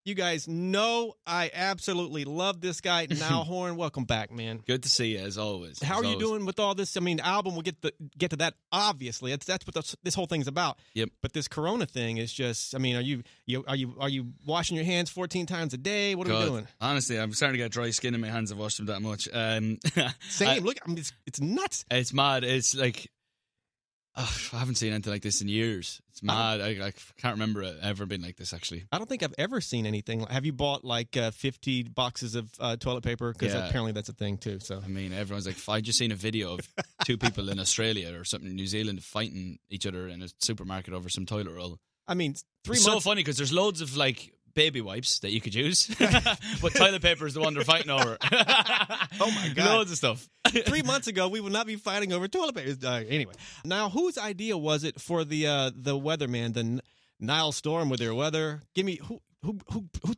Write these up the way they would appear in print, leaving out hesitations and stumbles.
You guys know I absolutely love this guy. Niall Horan, welcome back, man. Good to see you, as always. How are you doing with all this? I mean, album, we'll get to that, obviously. That's what this whole thing's about. Yep. But this Corona thing is just, I mean, are you washing your hands 14 times a day? What are we doing? Honestly, I'm starting to get dry skin in my hands. I've washed them that much. Same. Look, I mean, it's nuts. It's mad. It's like, I haven't seen anything like this in years. It's mad. I can't remember it ever being like this, actually. I don't think I've ever seen anything. Have you bought like 50 boxes of toilet paper? Because apparently that's a thing too. So I mean, everyone's like, I just seen a video of two people in Australia or something in New Zealand fighting each other in a supermarket over some toilet roll. I mean, 3 It's months. so funny because there's loads of like baby wipes that you could use, but toilet paper is the one they're fighting over. Oh my God. Loads of stuff. 3 months ago, we would not be fighting over toilet paper. Anyway, now whose idea was it for the weatherman, the Niall Storm with their weather? Give me who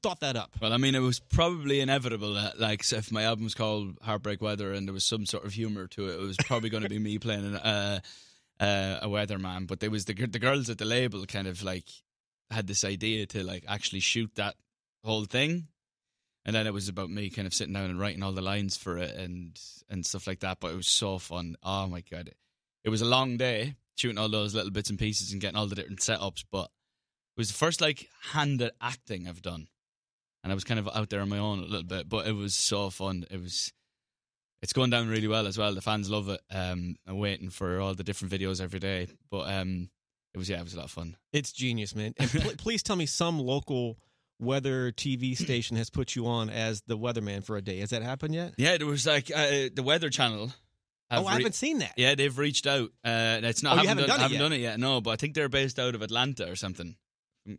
thought that up? Well, I mean, it was probably inevitable that, like, if my album was called Heartbreak Weather and there was some sort of humor to it, it was probably going to be me playing a weatherman. But there was the girls at the label kind of like had this idea to like actually shoot that whole thing. And then it was about me kind of sitting down and writing all the lines for it and stuff like that. But it was so fun. Oh, my God. It was a long day shooting all those little bits and pieces and getting all the different setups. But it was the first, like, handed acting I've done. And I was kind of out there on my own a little bit. But it was so fun. It's going down really well as well. The fans love it. I'm waiting for all the different videos every day. But it was a lot of fun. It's genius, man. And please tell me some local weather TV station has put you on as the weatherman for a day. Has that happened yet? Yeah, there was like the Weather Channel. I haven't seen that. Yeah, they've reached out. It's not. You haven't done it yet. No, but I think they're based out of Atlanta or something.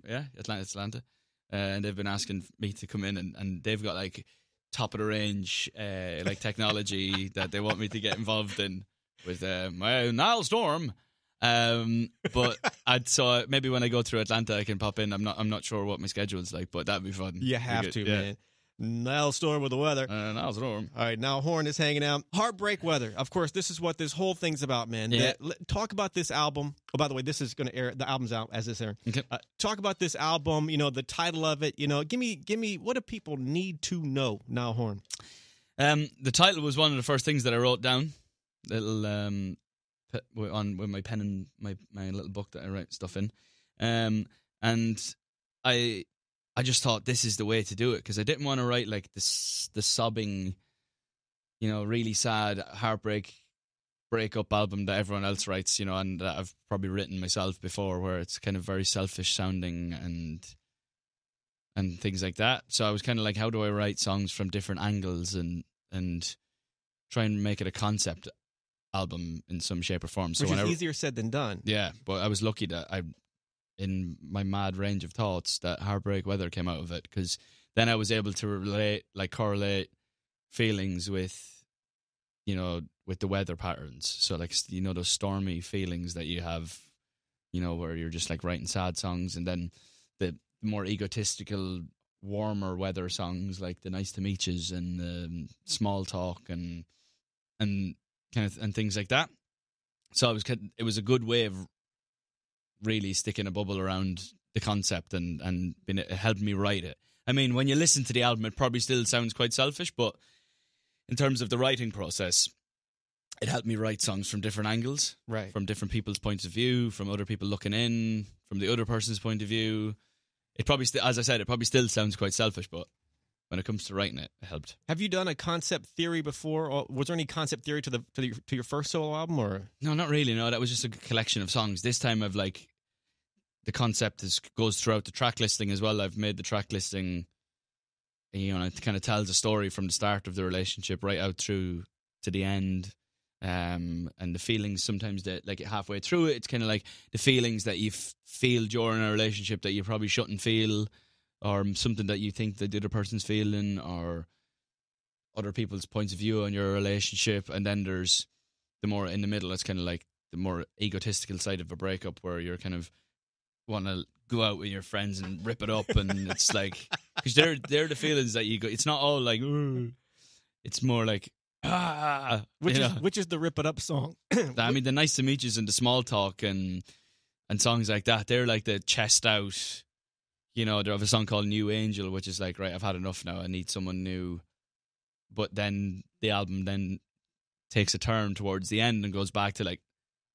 Yeah, Atlanta. And they've been asking me to come in, and they've got like top of the range like technology that they want me to get involved in with my Niall Storm. But so maybe when I go through Atlanta I can pop in. I'm not sure what my schedule's like, but that'd be fun. You have to, man. Niall Storm with the weather. Niall Storm. All right, now Horn is hanging out. Heartbreak Weather. Of course, this is what this whole thing's about, man. Yeah. Talk about this album. Oh, by the way, this is going to air. The album's out as this airing. Okay. Talk about this album. You know, the title of it. You know, give me. What do people need to know? Niall Horan. The title was one of the first things that I wrote down. Little with my pen and my little book that I write stuff in, and I just thought this is the way to do it because I didn't want to write like the sobbing, you know, really sad breakup album that everyone else writes, you know, and that I've probably written myself before, where it's kind of very selfish sounding and things like that. So I was kind of like, how do I write songs from different angles and try and make it a concept album in some shape or form. So Which is easier said than done. Yeah, but I was lucky that in my mad range of thoughts, that Heartbreak Weather came out of it, because then I was able to correlate feelings with, you know, with the weather patterns. So like, you know, those stormy feelings that you have, you know, where you're just like writing sad songs, and then the more egotistical, warmer weather songs like the Nice to Meet Yous and the Small Talk and kind of and things like that. So it was a good way of really sticking a bubble around the concept and it helped me write it. I mean, when you listen to the album, it probably still sounds quite selfish, but in terms of the writing process, it helped me write songs from different angles, right? From different people's points of view, from other people looking in, from the other person's point of view. It probably, as I said, it probably still sounds quite selfish, but when it comes to writing it, it helped. Have you done a concept theory before, or was there any concept theory to your first solo album, or no? Not really. No, that was just a collection of songs. This time, I've like the concept goes throughout the track listing as well. I've made the track listing, you know, it kind of tells a story from the start of the relationship right out through to the end. And the feelings sometimes that like halfway through it, it's kind of like the feelings that you feel during a relationship that you probably shouldn't feel, or something that you think that the other person's feeling, or other people's points of view on your relationship. And then there's the more in the middle, it's kind of like the more egotistical side of a breakup, where you're kind of want to go out with your friends and rip it up, and it's like, because they're the feelings that you go. It's not all like, ooh. It's more like, which is the Rip It Up song. I mean, the Nice to Meet Yous and the Small Talk and songs like that, they're like the chest out, you know, they have a song called New Angel, which is like, right, I've had enough now. I need someone new. But then the album then takes a turn towards the end and goes back to like,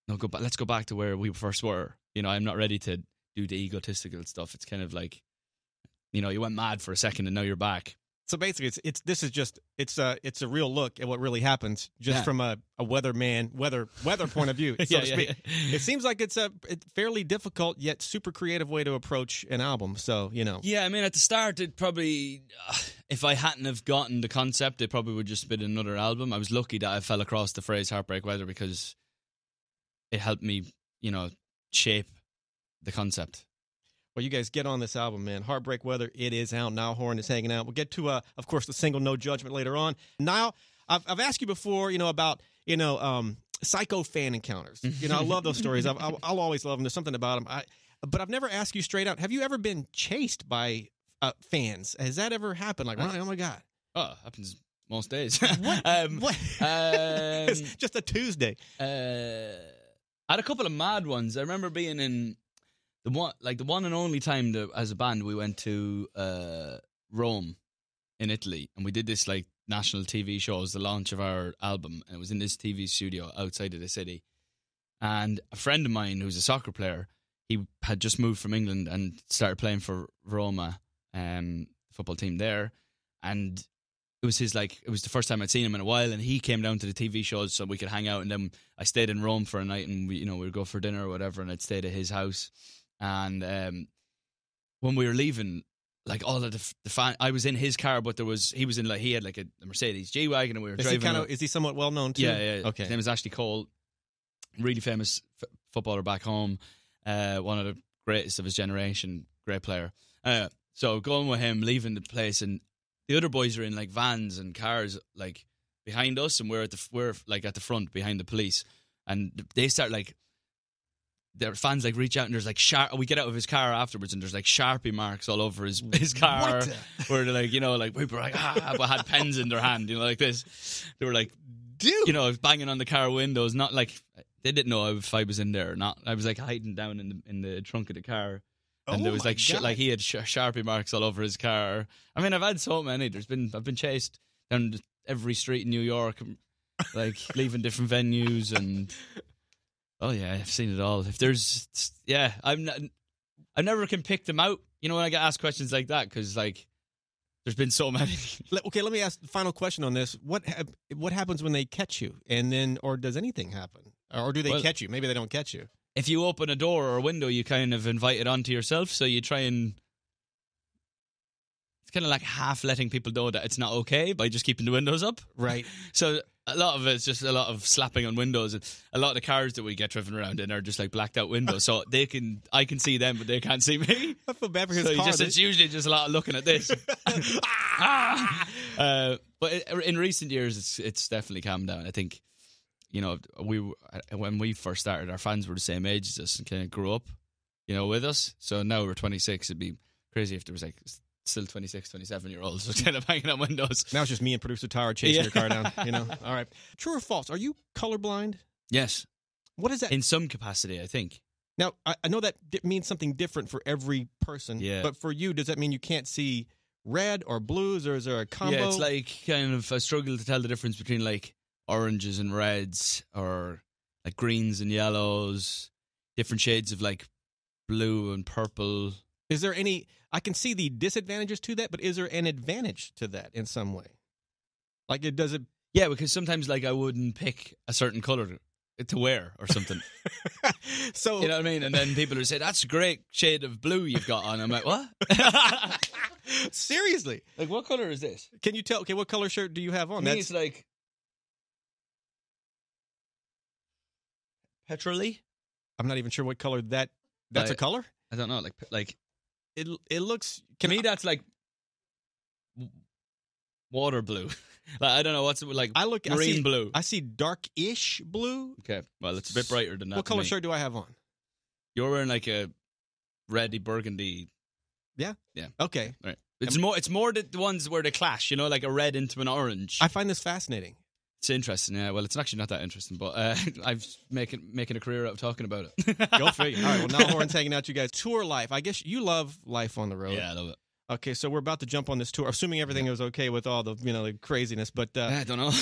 no, let's go back to where we first were. You know, I'm not ready to do the egotistical stuff. It's kind of like, you know, you went mad for a second and now you're back. So basically, it's a real look at what really happens, just from a weather point of view, so to speak. It seems like it's a fairly difficult yet super creative way to approach an album. So, you know. Yeah, I mean, at the start, it probably, if I hadn't have gotten the concept, it probably would just been another album. I was lucky that I fell across the phrase Heartbreak Weather because it helped me, you know, shape the concept. Well, you guys get on this album, man. Heartbreak Weather, it is out. Niall Horan is hanging out. We'll get to, of course, the single No Judgment later on. Niall, I've asked you before, you know, about, you know, psycho fan encounters. You know, I love those stories. I'll always love them. There's something about them. But I've never asked you straight out, have you ever been chased by fans? Has that ever happened? Like, oh, my God. Oh, it happens most days. What? It's just a Tuesday. I had a couple of mad ones. I remember being in... The one and only time that as a band we went to Rome in Italy, and we did this like national TV show. It was the launch of our album, and it was in this TV studio outside of the city. And a friend of mine who's a soccer player, he had just moved from England and started playing for Roma, football team there. And it was it was the first time I'd seen him in a while, and he came down to the TV shows so we could hang out. And then I stayed in Rome for a night, and we'd go for dinner or whatever, and I'd stayed at his house. And when we were leaving, like all of the fan, I was in his car, but he had like a Mercedes G-Wagon, and we were driving. Is he somewhat well known too? Yeah. Okay. His name is Ashley Cole, really famous footballer back home, one of the greatest of his generation, great player. So going with him, leaving the place, and the other boys are in like vans and cars, like behind us, and we're at the front behind the police, and they start like. Their fans like reach out, and there's like we get out of his car afterwards, and there's like Sharpie marks all over his car. Where they're like, you know, like people were like but had pens in their hand, you know, like this. They were like, dude, you know, banging on the car windows. Not like they didn't know if I was in there or not. I was like hiding down in the trunk of the car, and there was like like he had Sharpie marks all over his car. I mean, I've had so many. I've been chased down every street in New York, like leaving different venues and. Oh yeah, I've seen it all. If there's, I never can pick them out. You know, when I get asked questions like that, because like, there's been so many. Okay, let me ask the final question on this. What happens when they catch you, and then, or does anything happen, or do they catch you? Maybe they don't catch you. If you open a door or a window, you kind of invite it onto yourself. So you try and. It's kind of like half letting people know that it's not okay by just keeping the windows up. Right. So. A lot of it's just a lot of slapping on windows, and a lot of the cars that we get driven around in are just like blacked out windows, so I can see them, but they can't see me. I feel bad for his car. It's usually just a lot of looking at this. But in recent years, it's definitely calmed down. I think, you know, when we first started, our fans were the same age as us and kind of grew up, you know, with us. So now we're 26. It'd be crazy if there was like. Still 26, 27-year-olds just kind of banging on windows. Now it's just me and producer Tara chasing your car down, you know? All right. True or false? Are you colorblind? Yes. What is that? In some capacity, I think. Now, I know that means something different for every person. Yeah. But for you, does that mean you can't see red or blues, or is there a combo? Yeah, it's like kind of a struggle to tell the difference between like oranges and reds, or like greens and yellows, different shades of like blue and purple. Is there any... I can see the disadvantages to that, but is there an advantage to that in some way? Like, does it... Yeah, because sometimes, like, I wouldn't pick a certain color to wear or something. So... You know what I mean? And then people would say, that's a great shade of blue you've got on. I'm like, what? Seriously? Like, what color is this? Can you tell... Okay, what color shirt do you have on? To me, it's like... petrol-y? I'm not even sure what color that's a color? I don't know, like... It looks... To me, that's like water blue. Like, I don't know what's like. Marine blue. I see dark-ish blue. Okay, well, it's a bit brighter than that. What color shirt do I have on? You're wearing like a reddy burgundy. Yeah. Yeah. Okay. Right. It's more the ones where they clash. You know, like a red into an orange. I find this fascinating. It's interesting, yeah. Well, it's actually not that interesting, but I've making a career out of talking about it. Go figure. All right, well, Niall Horan's hanging out, you guys. Tour life. I guess you love life on the road. Yeah, I love it. Okay, so we're about to jump on this tour, assuming everything was okay with all the the craziness. But I don't know.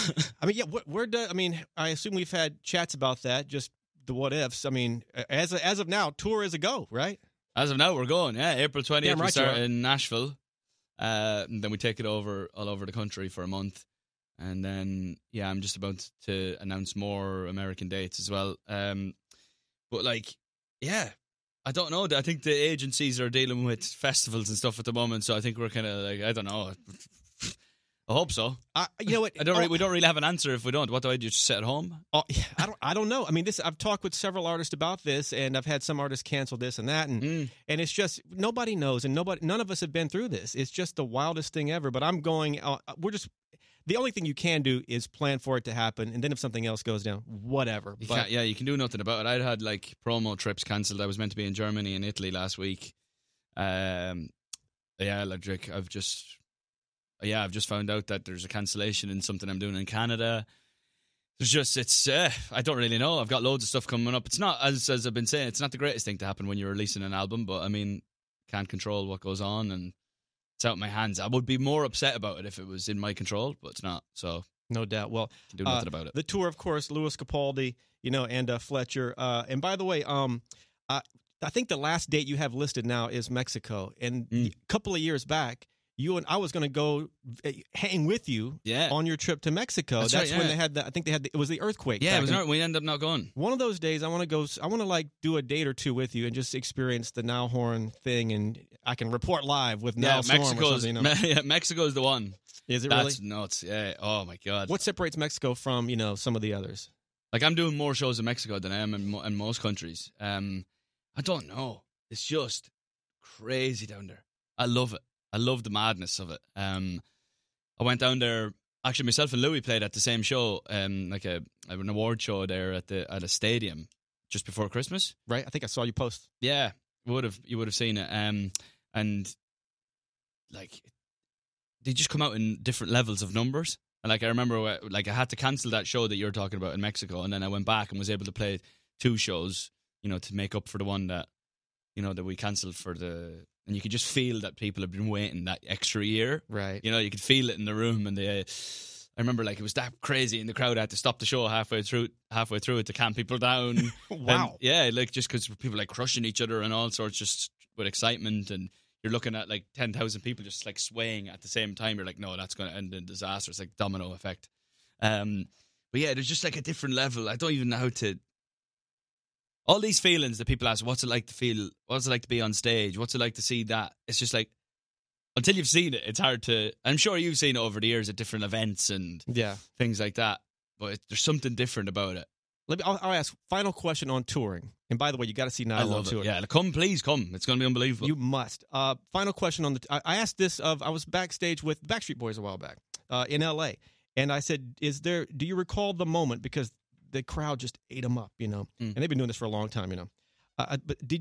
I mean, yeah, I assume we've had chats about that. Just the what ifs. I mean, as of now, tour is a go, right? As of now, we're going. Yeah, April 20th. Damn right we start you are. in Nashville, and then we take it over all over the country for a month. And then, I'm just about to announce more American dates as well. But, I don't know. I think the agencies are dealing with festivals and stuff at the moment, so I think we're kind of I don't know. I hope so. You know what? We don't really have an answer if we don't. What do I do? Just sit at home? I don't know. I mean, I've talked with several artists about this, and I've had some artists cancel this and that, and it's just nobody knows, and none of us have been through this. It's just the wildest thing ever. But I'm going. The only thing you can do is plan for it to happen, and then if something else goes down, whatever. You can do nothing about it. I'd had promo trips cancelled. I was meant to be in Germany and Italy last week. I've just found out that there's a cancellation in something I'm doing in Canada. I don't really know. I've got loads of stuff coming up. It's not, as I've been saying, it's not the greatest thing to happen when you're releasing an album, but I mean, can't control what goes on, and it's out of my hands. I would be more upset about it if it was in my control, but it's not. So no doubt. Well, can do nothing about it. The tour, of course, Louis Capaldi, and Fletcher. And by the way, I think the last date you have listed now is Mexico. And a couple of years back, you and I was going to go hang with you on your trip to Mexico. That's when they had it was the earthquake. Yeah, we ended up not going. One of those days, I want to do a date or two with you and just experience the Niall Horan thing, and I can report live with Niall Horan. Mexico's the one. Is it That's really? nuts. Yeah. Oh my God. What separates Mexico from some of the others? I'm doing more shows in Mexico than I am in most countries. I don't know. It's just crazy down there. I love it. I love the madness of it. I went down there. Actually, myself and Louis played at the same show, an award show there at a stadium just before Christmas. Right. I think I saw you post. Yeah, you would have seen it. And they just come out in different levels of numbers. And I remember, I had to cancel that show that you're talking about in Mexico, and then I went back and was able to play 2 shows, to make up for the one that, that we cancelled for the. And you could just feel that people have been waiting that extra year. Right. You could feel it in the room. And I remember it was that crazy, and the crowd had to stop the show halfway through it to calm people down. Wow. And, just because people crushing each other and all sorts, just with excitement. And you're looking at 10,000 people just swaying at the same time. You're no, that's going to end in disaster. It's like domino effect. But yeah, there's just a different level. I don't even know how to. All these feelings that people ask, what's it like to feel? What's it like to be on stage? What's it like to see that? It's just until you've seen it, it's hard to. I'm sure you've seen it over the years at different events and things like that. But there's something different about it. I'll ask final question on touring. And by the way, you got to see Niall on tour. Yeah, please come. It's going to be unbelievable. You must. Final question on I asked this I was backstage with Backstreet Boys a while back in L.A. And I said, do you recall the moment, because the crowd just ate them up, and they've been doing this for a long time, but do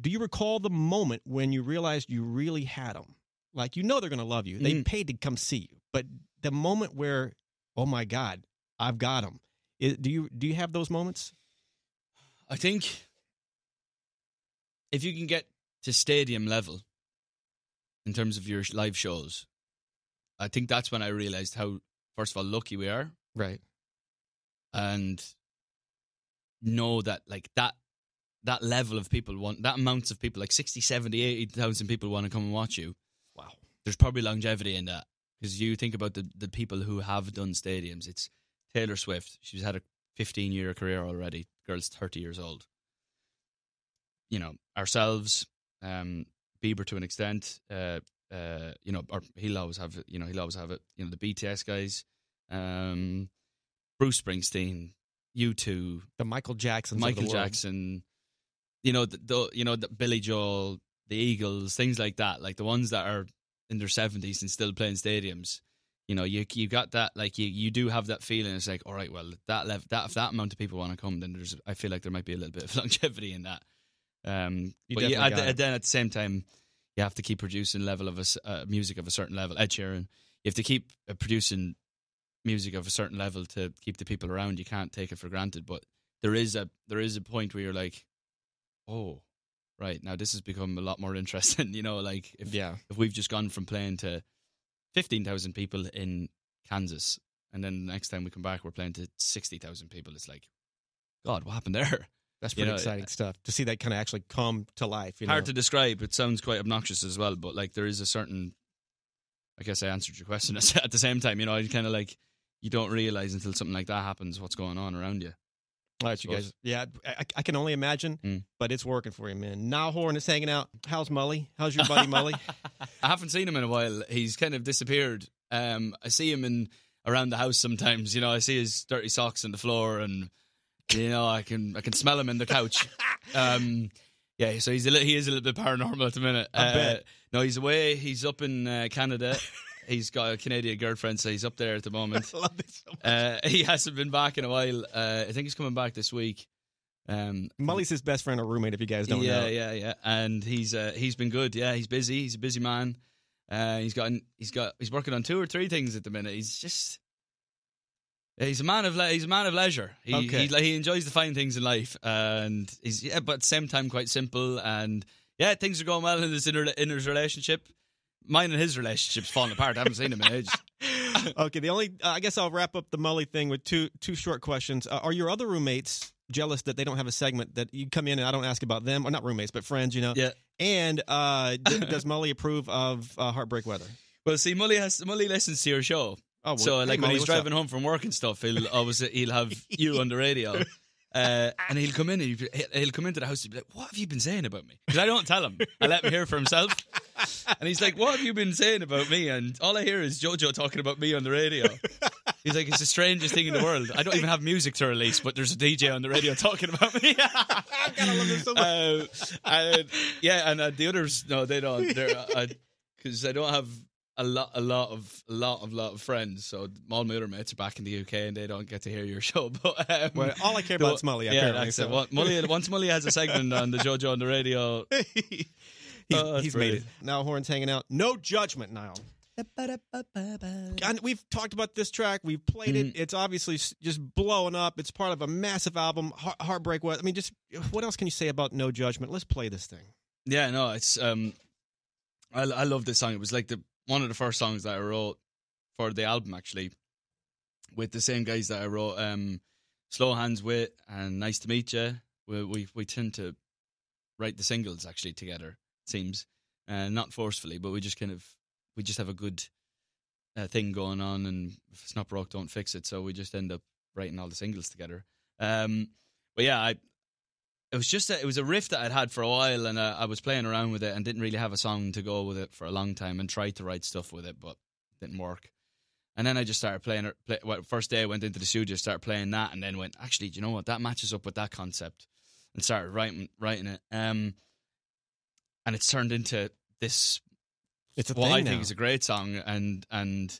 you recall the moment when you realized you really had them? They're going to love you. They paid to come see you. But the moment where, oh my God, I've got them. Do you have those moments? I think if you can get to stadium level in terms of your live shows, I think that's when I realized how, first of all, lucky we are. Right. And know that that level of people that amounts of people, 60, 70, 80,000 people want to come and watch you. Wow. There's probably longevity in that, because you think about the people who have done stadiums. It's Taylor Swift. She's had a 15-year career already. Girl's 30 years old. Ourselves, Bieber to an extent, or he'll always have it. He'll always have it. The BTS guys, Bruce Springsteen, U2, the Michael Jackson, the Billy Joel, the Eagles, things like that, the ones that are in their 70s and still playing stadiums. You got that, you do have that feeling. It's all right, well, if that amount of people want to come, then I feel like there might be a little bit of longevity in that. Then at the same time, you have to keep producing level of music of a certain level. Ed Sheeran, you have to keep producing music of a certain level to keep the people around. You can't take it for granted, but there is a point where you're like, oh, right, now this has become a lot more interesting. Like if we've just gone from playing to 15,000 people in Kansas, and then the next time we come back, we're playing to 60,000 people. It's like, God, what happened there? That's pretty exciting stuff to see that kind of actually come to life. Hard to describe. It sounds quite obnoxious as well, but like there is a certain, I guess I answered your question at the same time. I kind of like, you don't realize until something like that happens what's going on around you. All right, you guys. Yeah, I can only imagine, but it's working for you, man. Niall Horan is hanging out. How's Mully? How's your buddy Mully? I haven't seen him in a while. He's kind of disappeared. I see him around the house sometimes. I see his dirty socks on the floor, and I can smell him in the couch. Yeah, so he is a little bit paranormal at the minute. I bet. No, he's away. He's up in Canada. He's got a Canadian girlfriend, so he's up there at the moment. I love this so much. He hasn't been back in a while. I think he's coming back this week. Mully's his best friend or roommate, if you guys don't know. Yeah. And he's been good. Yeah, he's busy. He's a busy man. He's working on 2 or 3 things at the minute. He's a man of leisure. He enjoys the fine things in life, and but at the same time quite simple. And things are going well in his relationship. Mine and his relationship's falling apart. I haven't seen him in ages. Okay, I guess I'll wrap up the Mully thing with two short questions. Are your other roommates jealous that they don't have a segment that you come in and I don't ask about them, or not roommates but friends? Yeah. And does Mully approve of Heartbreak Weather? Well, see, Mully listens to your show. Oh, well, so like Mully, when he's driving home from work and stuff, he'll have you on the radio. And he'll come in and he'll come into the house and be like, "What have you been saying about me?" Because I don't tell him. I let him hear for himself. And he's like, "What have you been saying about me?" And all I hear is Jojo talking about me on the radio. He's like, "It's the strangest thing in the world. I don't even have music to release, but there's a DJ on the radio talking about me." I gotta love this so much. And the others, no, they don't. Because I don't have a lot of friends, so all my other mates are back in the UK and they don't get to hear your show. But well, all I care about is Mully. That's it. Once Mully has a segment on the JoJo on the radio, he's made it. Niall Horan's hanging out. No judgment, Niall. And we've talked about this track. We've played it. It's obviously just blowing up. It's part of a massive album. Heartbreak. I mean, just what else can you say about No Judgment? Let's play this thing. Yeah, no, it's I love this song. It was like one of the first songs that I wrote for the album, actually, with the same guys that I wrote Slow Hands with and Nice to Meet You. We tend to write the singles actually together, it seems, not forcefully, but we just have a good thing going on, and if it's not broke, don't fix it. So we just end up writing all the singles together. But yeah, it was a riff that I'd had for a while, and I was playing around with it and didn't really have a song to go with it for a long time, and tried to write stuff with it, but it didn't work. And then I just started playing it. First day I went into the studio, started playing that, and then went, actually, do you know what? That matches up with that concept, and started writing it. And it's turned into this. It's a what thing I now. think is a great song, and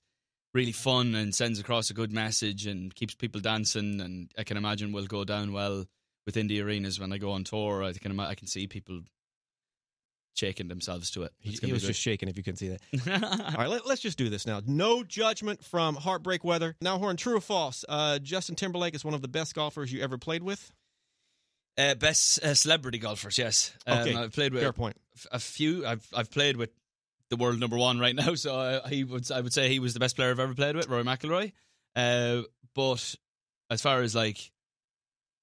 really fun, and sends across a good message, and keeps people dancing. And I can imagine will go down well within the arenas when I go on tour. I can see people shaking themselves to it. He was just shaking, if you couldn't see that. All right, let's just do this now. No Judgment from Heartbreak Weather. Now, Horan, true or false? Justin Timberlake is one of the best golfers you ever played with? Best celebrity golfers, yes. Okay, I've played with fair point. A few. I've played with the world number one right now, so I would say he was the best player I've ever played with, Rory McIlroy. But as far as like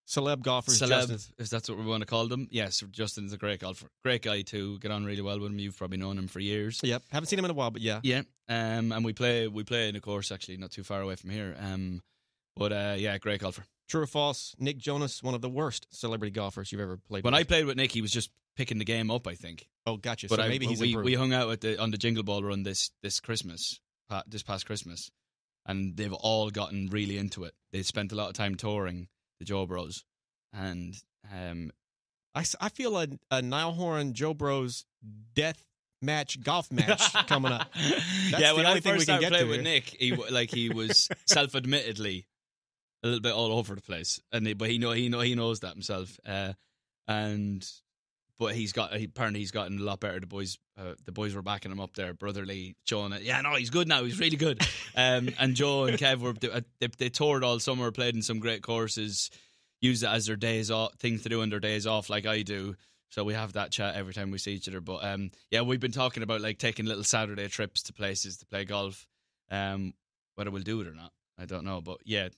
celeb golfers, if that's what we want to call them, yes, Justin's a great golfer, great guy too. Get on really well with him. You've probably known him for years. Yep, haven't seen him in a while, but yeah. And we play in a course actually not too far away from here. But great golfer. True or false? Nick Jonas, one of the worst celebrity golfers you've ever played with. When I played with Nick, he was just picking the game up, I think. Oh, gotcha. But so maybe he's improved. We hung out on the Jingle Ball run this past Christmas, and they've all gotten really into it. They spent a lot of time touring the Joe Bros, and I feel a Niall Horan Joe Bros death golf match coming up. That's when I first started playing with Nick, he was self-admittedly a little bit all over the place, but he knows that himself. And But apparently he's gotten a lot better. The boys were backing him up there, brotherly, showing it. Yeah, no, he's good now. He's really good. And Joe and Kev they toured all summer, played in some great courses, used it as their days off, things to do on their days off, like I do. So we have that chat every time we see each other. But yeah, we've been talking about like taking little Saturday trips to places to play golf. Whether we'll do it or not, I don't know. But yeah,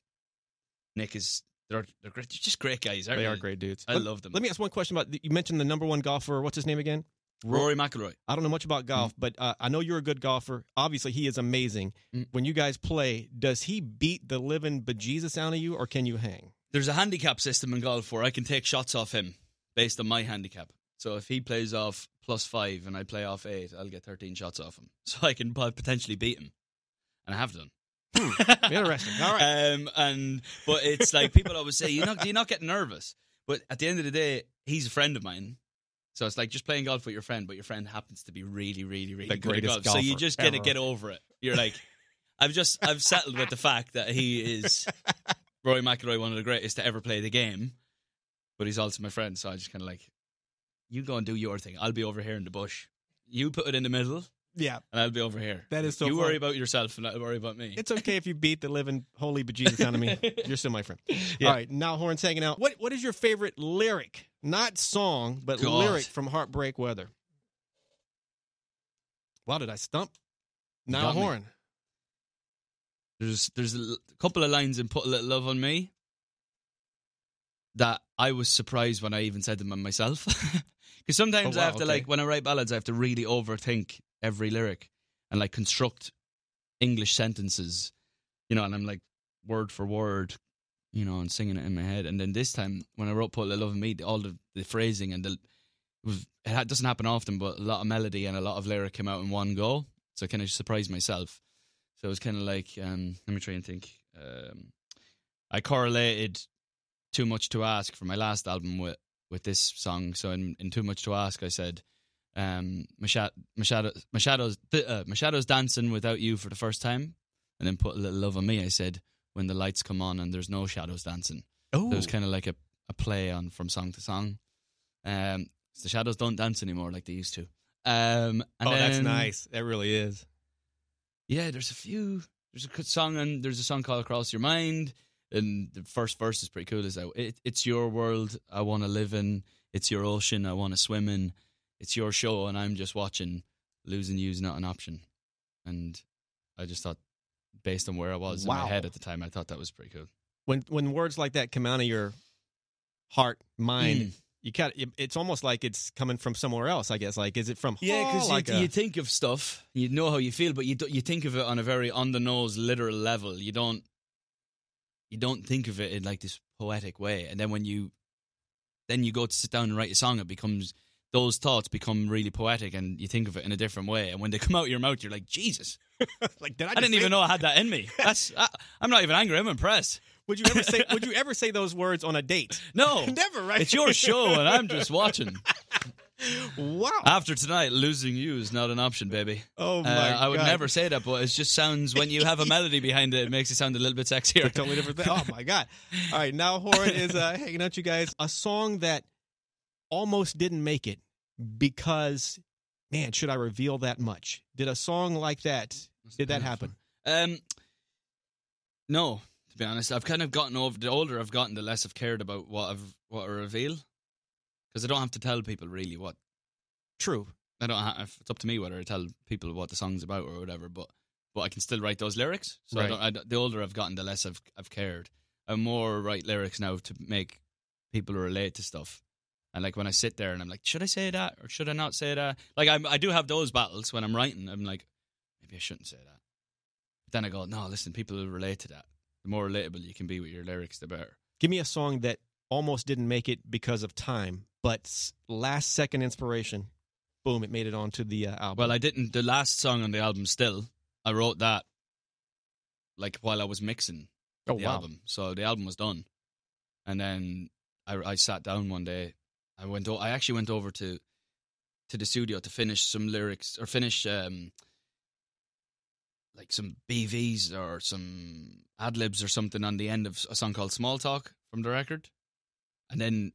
Nick is. They're great. They're just great guys. They are great dudes. I love them. Let me ask one question about, you mentioned the number one golfer. What's his name again? Rory McIlroy. I don't know much about golf, but I know you're a good golfer. Obviously, he is amazing. When you guys play, does he beat the living bejesus out of you, or can you hang? There's a handicap system in golf where I can take shots off him based on my handicap. So if he plays off +5 and I play off 8, I'll get 13 shots off him. So I can potentially beat him. And I have done. Interesting. All right. But it's like people always say, do you not get nervous? But at the end of the day, he's a friend of mine. So it's like just playing golf with your friend, but your friend happens to be really, really, really good at golf. So you just gotta get over it. You're like, I've settled with the fact that he is Rory McIlroy, one of the greatest to ever play the game, but he's also my friend. So I just kind of like, you go and do your thing. I'll be over here in the bush. You put it in the middle. Yeah. And I'll be over here. That is so You fun. worry about yourself and I'll worry about me. It's okay if you beat the living holy bejesus out of me. You're still my friend. Yeah. All right, Niall Horan's hanging out. What is your favorite lyric? Not song, but lyric from Heartbreak Weather. Wow, did I stump Niall Horan? There's a couple of lines in Put a Little Love on Me that I was surprised when I even said them myself. Because sometimes I have to, like, when I write ballads, I have to really overthink every lyric and, like, construct English sentences, and I'm, like, word for word, and singing it in my head. And then this time, when I wrote Put a Little Love on Me, all the phrasing and it doesn't happen often, but a lot of melody and a lot of lyric came out in one go. So I kind of surprised myself. So it was kind of like, let me try and think. I correlated Too Much to Ask for my last album with this song. So in Too Much to Ask, I said, my shadow's dancing without you for the first time. And then Put a Little Love on Me, I said, when the lights come on and there's no shadows dancing. Oh, so it was kind of like a play on from song to song. The shadows don't dance anymore like they used to. That's nice. That really is. Yeah, there's a good song, and there's a song called Across Your Mind. And the first verse is pretty cool. It's your world I want to live in. It's your ocean I want to swim in. It's your show and I'm just watching. Losing you's not an option. And I just thought, based on where I was in my head at the time, I thought that was pretty cool. When words like that come out of your heart, mind, it's almost like it's coming from somewhere else, I guess. Like, is it from? Yeah, because you think of stuff, you know how you feel, but you think of it on a very on the nose, literal level. You don't think of it in like this poetic way. And then when you go to sit down and write a song, those thoughts become really poetic, and you think of it in a different way. And when they come out of your mouth, you're like, Jesus, like I didn't even know I had that in me. I'm not even angry. I'm impressed. Would you ever say those words on a date? No, never. Right? It's your show, and I'm just watching. Wow. After tonight, losing you is not an option, baby. Oh, my God. I would never say that, but it just sounds, when you have a melody behind it, it makes it sound a little bit sexier. A totally different thing. Oh, my God. All right, now Horan is hanging out, you guys. A song that almost didn't make it because, man, should I reveal that much? Did a song like that, did that happen? No, to be honest. I've kind of gotten over, the older I've gotten, the less I've cared about what I reveal. Because I don't have to tell people really what. True. I don't have, it's up to me whether I tell people what the song's about or whatever. But I can still write those lyrics. So right. The older I've gotten, the less I've cared. I more write lyrics now to make people relate to stuff. And like when I sit there and I'm like, should I say that or should I not say that? Like I do have those battles when I'm writing. I'm like, maybe I shouldn't say that. But then I go, no, listen, people will relate to that. The more relatable you can be with your lyrics, the better. Give me a song that almost didn't make it because of time, but last second inspiration, boom, it made it onto the album. Well, I didn't. The last song on the album, Still, I wrote that like while I was mixing the album. So the album was done. And then I sat down one day. I actually went over to the studio to finish some lyrics or finish like some BVs or some ad-libs or something on the end of a song called Small Talk from the record. And then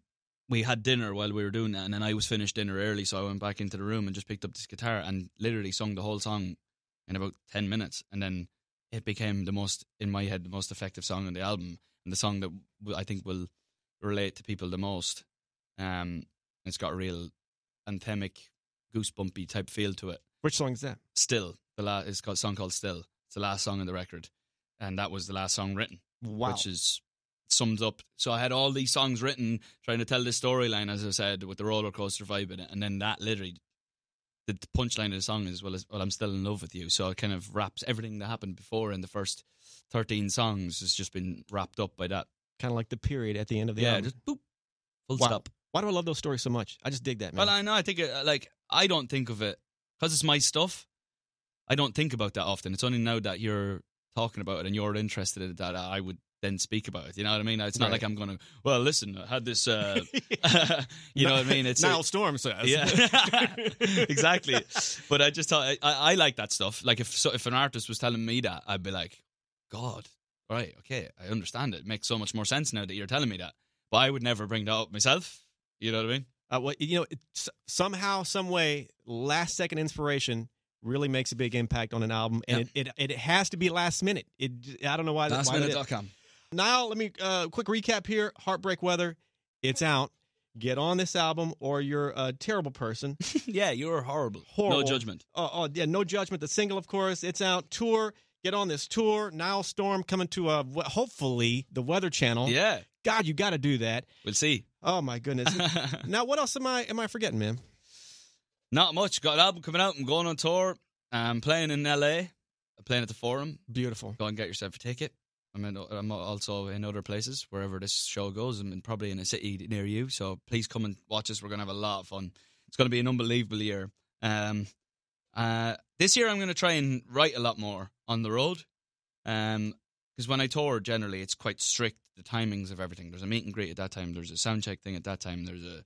we had dinner while we were doing that, and then I was finished dinner early, so I went back into the room and just picked up this guitar and literally sung the whole song in about 10 minutes, and then it became in my head, the most effective song on the album, and the song that I think will relate to people the most. It's got a real anthemic, goosebumpy type feel to it. Which song is that? Still, it's called a song called Still. It's the last song on the record, and that was the last song written. Wow. Which sums up. So I had all these songs written trying to tell this storyline, as I said, with the roller coaster vibe in it, and then that literally, the punchline of the song is, well, I'm still in love with you. So it kind of wraps everything that happened before in the first 13 songs has just been wrapped up by that. Kind of like the period at the end of the album. Just boop, full Wow. stop. Why do I love those stories so much? I just dig that, man. Well, I know. I think I don't think of it because it's my stuff. I don't think about that often. It's only now that you're talking about it and you're interested in it that I would then speak about it. You know what I mean? It's not like I'm going to, well, listen, I had this, you know what I mean? It's Niall Storm says. Yeah, exactly. But I just thought, I like that stuff. Like if an artist was telling me that, I'd be like, God, right, okay, I understand it. It makes so much more sense now that you're telling me that. But I would never bring that up myself. You know what I mean? Well, you know, somehow, some way, last second inspiration really makes a big impact on an album, and it has to be last minute. I don't know why. Lastminute.com. Now, let me quick recap here. Heartbreak Weather, it's out. Get on this album, or you're a terrible person. Yeah, you're horrible. No judgment. Oh, yeah, no judgment. The single, of course, it's out. Tour. Get on this tour. Niall Storm coming to hopefully the Weather Channel. Yeah. God, you got to do that. We'll see. Oh my goodness. Now, what else am I forgetting, man? Not much. Got an album coming out. I'm going on tour. I'm playing in LA. I'm playing at the Forum. Beautiful. Go and get yourself a ticket. I'm also in other places wherever this show goes. I'm probably in a city near you. So please come and watch us. We're going to have a lot of fun. It's going to be an unbelievable year. This year I'm going to try and write a lot more on the road. Because when I tour, generally, it's quite strict, the timings of everything. There's a meet and greet at that time. There's a sound check thing at that time. There's a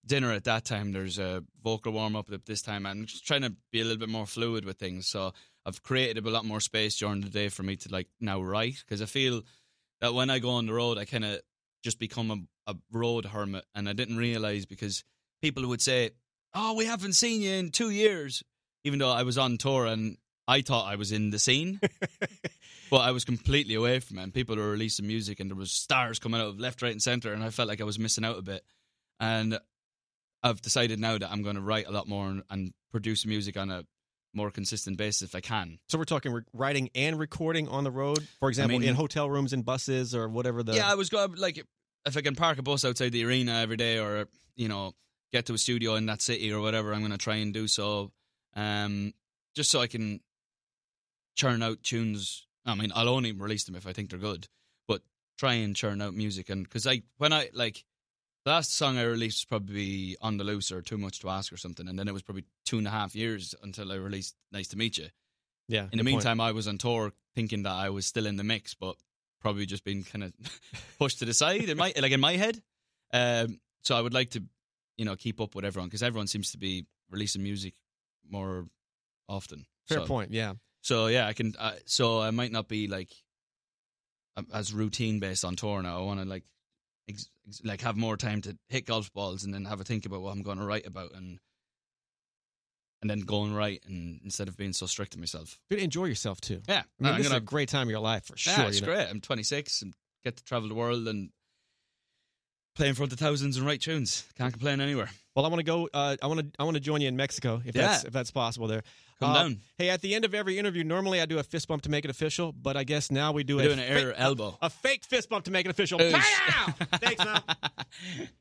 dinner at that time. There's a vocal warm-up at this time. I'm just trying to be a little bit more fluid with things. So I've created a lot more space during the day for me to now write. Because I feel that when I go on the road, I kind of just become a road hermit. And I didn't realize, because people would say, oh, we haven't seen you in 2 years. Even though I was on tour and I thought I was in the scene. But I was completely away from it. And people were releasing music and there was stars coming out of left, right and centre. And I felt like I was missing out a bit. And I've decided now that I'm going to write a lot more and produce music on a more consistent basis if I can. So we're talking writing and recording on the road? For example, in hotel rooms, in buses, or whatever the... Yeah, I was going, if I can park a bus outside the arena every day, or, get to a studio in that city or whatever, I'm going to try and do so. Just so I can churn out tunes. I mean, I'll only release them if I think they're good, but try and churn out music. And because the last song I released was probably On the Loose or Too Much to Ask or something, and then it was probably 2.5 years until I released Nice to Meet You. Yeah. In the meantime, I was on tour thinking that I was still in the mix, but probably just being kind of pushed to the side in my head. So I would like to, keep up with everyone, because everyone seems to be releasing music more often. Fair point. Yeah. So yeah, I can. So I might not be as routine based on tour now. I want to have more time to hit golf balls and then have a think about what I'm going to write about, and then go and write, and instead of being so strict to myself. Dude, enjoy yourself too. Yeah, I mean, this is a great time of your life for sure. Yeah, it's great. I'm 26 and get to travel the world and play in front of thousands and write tunes. Can't complain anywhere. Well, I want to go. I want to join you in Mexico if that's possible there. Come down. Hey, at the end of every interview, normally I do a fist bump to make it official, but I guess now we're doing an air elbow, a fake fist bump to make it official. Thanks, man.